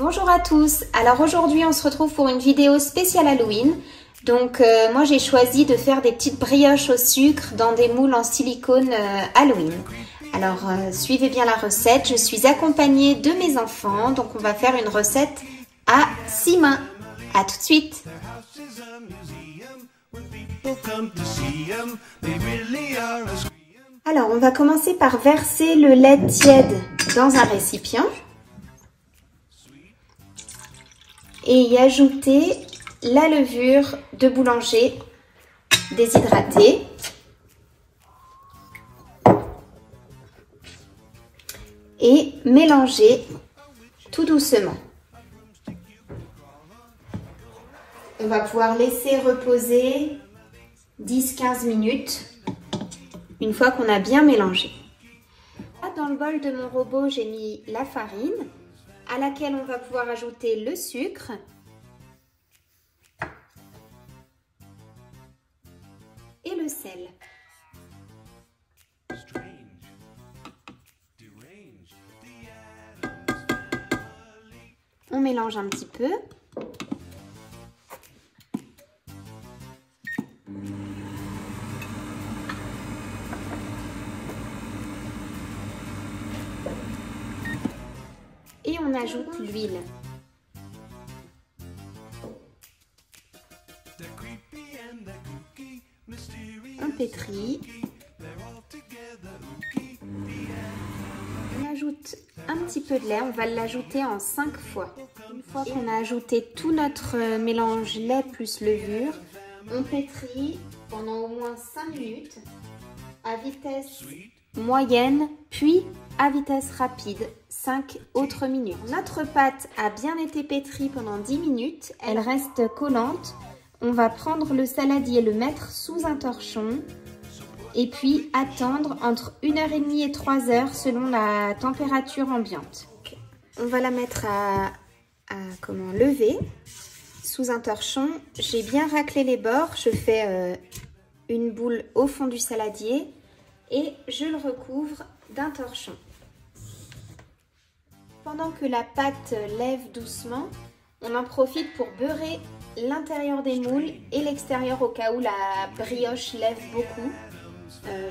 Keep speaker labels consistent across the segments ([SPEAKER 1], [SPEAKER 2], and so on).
[SPEAKER 1] Bonjour à tous, alors aujourd'hui on se retrouve pour une vidéo spéciale Halloween. Donc moi j'ai choisi de faire des petites brioches au sucre dans des moules en silicone Halloween. Alors suivez bien la recette, je suis accompagnée de mes enfants, donc on va faire une recette à 6 mains. A tout de suite. Alors on va commencer par verser le lait tiède dans un récipient. Et y ajouter la levure de boulanger déshydratée. Et mélanger tout doucement. On va pouvoir laisser reposer 10-15 minutes une fois qu'on a bien mélangé. Dans le bol de mon robot, j'ai mis la farine à laquelle on va pouvoir ajouter le sucre et le sel. On mélange un petit peu. Et on ajoute l'huile. On pétrit. On ajoute un petit peu de lait, on va l'ajouter en 5 fois. Une fois qu'on a ajouté tout notre mélange lait plus levure, on pétrit pendant au moins 5 minutes à vitesse moyenne, puis à vitesse rapide, 5 autres minutes. Notre pâte a bien été pétrie pendant 10 minutes, elle reste collante. On va prendre le saladier, le mettre sous un torchon et puis attendre entre 1h30 et 3h selon la température ambiante. On va la mettre à lever sous un torchon. J'ai bien raclé les bords, je fais une boule au fond du saladier et je le recouvre d'un torchon. Pendant que la pâte lève doucement, on en profite pour beurrer l'intérieur des moules et l'extérieur au cas où la brioche lève beaucoup.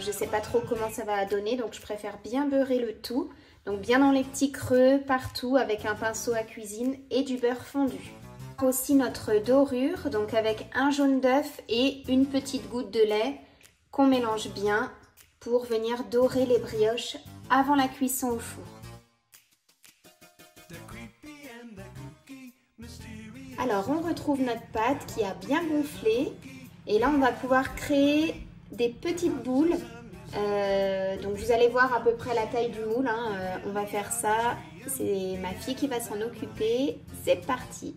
[SPEAKER 1] Je ne sais pas trop comment ça va donner, donc je préfère bien beurrer le tout. Donc bien dans les petits creux partout avec un pinceau à cuisine et du beurre fondu. Aussi notre dorure, donc avec un jaune d'œuf et une petite goutte de lait qu'on mélange bien pour venir dorer les brioches avant la cuisson au four. Alors on retrouve notre pâte qui a bien gonflé et là on va pouvoir créer des petites boules. Donc vous allez voir à peu près la taille du moule, hein. On va faire ça, c'est ma fille qui va s'en occuper. C'est parti.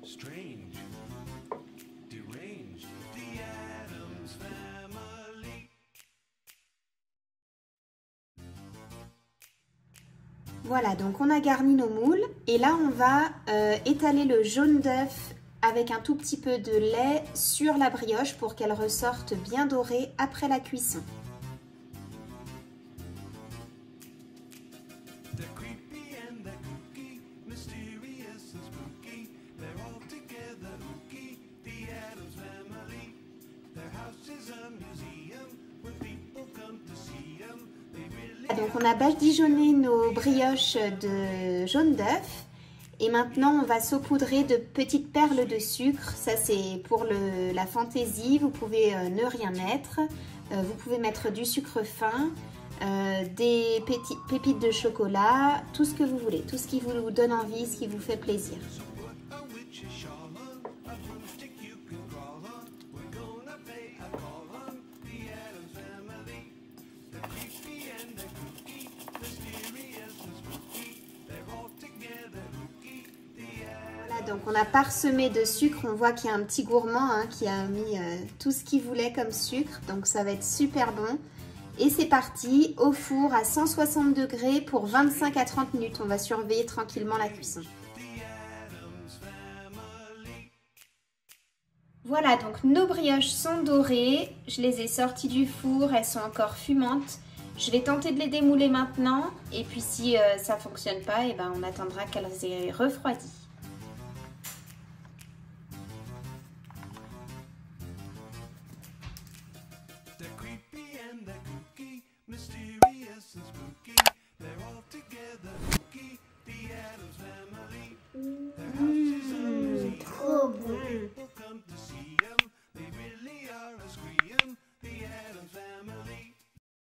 [SPEAKER 2] Strange, deranged, the Addams Family.
[SPEAKER 1] Voilà, donc on a garni nos moules et là on va étaler le jaune d'œuf avec un tout petit peu de lait sur la brioche pour qu'elle ressorte bien dorée après la cuisson. Donc on a badigeonné nos brioches de jaune d'œuf et maintenant on va saupoudrer de petites perles de sucre. Ça c'est pour la fantaisie, vous pouvez ne rien mettre. Vous pouvez mettre du sucre fin, des pépites de chocolat, tout ce que vous voulez, tout ce qui vous donne envie, ce qui vous fait plaisir. Donc on a parsemé de sucre, on voit qu'il y a un petit gourmand hein, qui a mis tout ce qu'il voulait comme sucre, donc ça va être super bon. Et c'est parti, au four à 160 degrés pour 25 à 30 minutes. On va surveiller tranquillement la cuisson. Voilà, donc nos brioches sont dorées. Je les ai sorties du four, elles sont encore fumantes. Je vais tenter de les démouler maintenant. Et puis si ça ne fonctionne pas, eh ben, on attendra qu'elles aient refroidi.